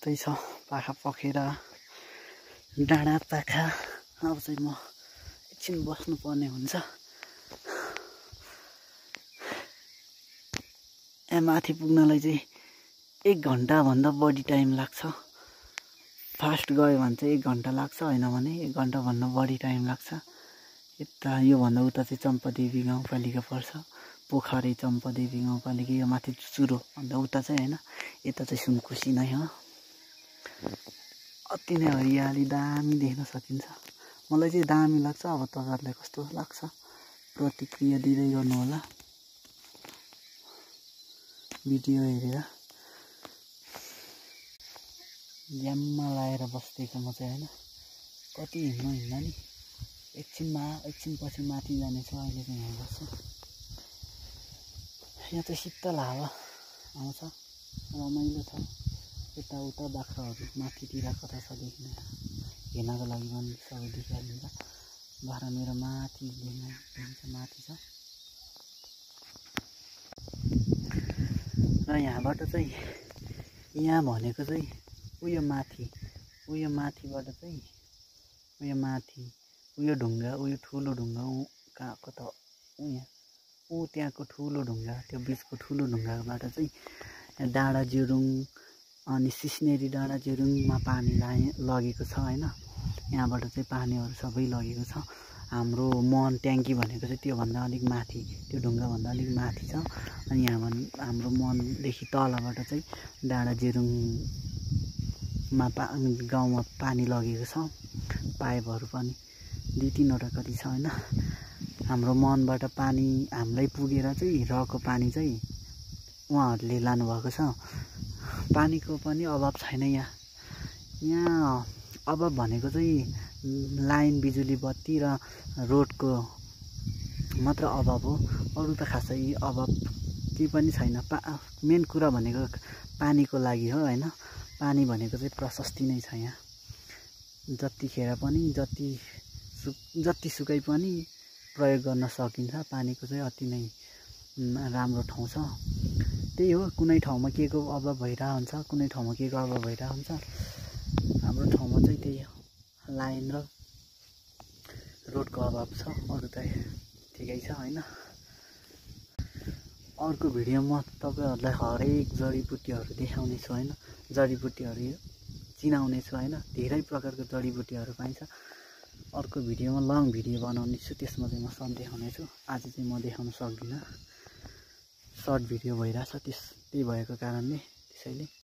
यस्तै छ, पाखा पखेर डाँडा पाखा। अब चाहिँ म एकछिन बस्नु पर्ने हुन्छ। यहाँ माथि पुग्नलाई चाहिँ 1 घन्टाभन्दा बढी टाइम लाग्छ। फास्ट गयो भने चाहिँ 1 घन्टा लाग्छ, होइन भने 1 घन्टाभन्दा बढी टाइम लाग्छ। यता योभन्दा उता चाहिँ चम्पादेवी गाउँपालिका पर्छ, पोखरे चम्पादेवी गाउँपालिका। यो माथि चुचुरो भन्दा उता चाहिँ होइन, यता चाहिँ सुनकोशी नै हो। अति नै हरियाली दामी देख्न सकिन्छ। मलाई चाहिँ दामी लाग्छ। अब तपाईँहरूलाई कस्तो लाग्छ प्रतिक्रिया दिँदै गर्नु होला भिडियो हेरेर। ज्याममा लाएर बस्दैको म चाहिँ होइन, कति हिँड्नु नि, एकछिन पछि माथि जानेछु। अहिले चाहिँ यहाँ बस्छु। यहाँ चाहिँ शीतल हावा आउँछ, रमाइलो छ। यताउता बाख्राहरू माथितिर कता छ देखिन, हेर्नको लागि पनि सबै देखिहालिन्छ। बाख्रा मेरो माथि माथि छ। र यहाँबाट चाहिँ यहाँ भनेको चाहिँ उयो माथिबाट चाहिँ उयो माथि उयो ढुङ्गा, उयो ठुलो ढुङ्गा कहाँ कता ऊ त्यहाँको ठुलो ढुङ्गा, त्यो बिचको ठुलो ढुङ्गाबाट चाहिँ डाँडा जिरुङ अनि सिस्नेरी डाँडा जिरुङमा पानी लगेको छ होइन। यहाँबाट चाहिँ पानीहरू सबै लगेको छ। हाम्रो मुहान ट्याङ्की भनेको चाहिँ त्योभन्दा अलिक माथि, त्यो ढुङ्गाभन्दा अलिक माथि छ। अनि यहाँ हाम्रो मुहानदेखि तलबाट चाहिँ डाँडा जिरुङमा गाउँमा पानी लगेको छ। पाइपहरू पनि 2-3वटा कति छ होइन। हाम्रो मुहानबाट पानी हामीलाई पुगेर चाहिँ रहेको पानी चाहिँ उहाँहरूले लानुभएको छ। पानीको पनि अभाव छैन यहाँ अभाव भनेको चाहिँ लाइन, बिजुली बत्ती र रोडको मात्र अभाव हो। अरू त खासै अभाव केही पनि छैन। मेन कुरा भनेको पानीको लागि हो होइन। पानी भनेको चाहिँ प्रशस्ति नै छ यहाँ। जतिखेर पनि जतिसुकै पनि प्रयोग गर्न सकिन्छ। पानीको चाहिँ अति नै राम्रो ठाउँ छ। त्यही हो, कुनै ठाउँमा के को अभाव भइरहेको हुन्छ, कुनै ठाउँमा के को अभाव भइरहेको हुन्छ। हाम्रो ठाउँमा चाहिँ त्यही हो, लाइन र रोडको अभाव छ। अरू त ठिकै छ होइन। अर्को भिडियोमा तपाईँहरूलाई हरेक जडीबुटीहरू देखाउने छु होइन, जडीबुटीहरू चिनाउने छु होइन। धेरै प्रकारको जडीबुटीहरू पाइन्छ। अर्को भिडियोमा लङ भिडियो बनाउने छु, त्यसमा चाहिँ म सब देखाउने छु। आज चाहिँ म देखाउन सक्दिनँ, सर्ट भिडियो भइरहेछ त्यही भएको कारणले त्यसैले।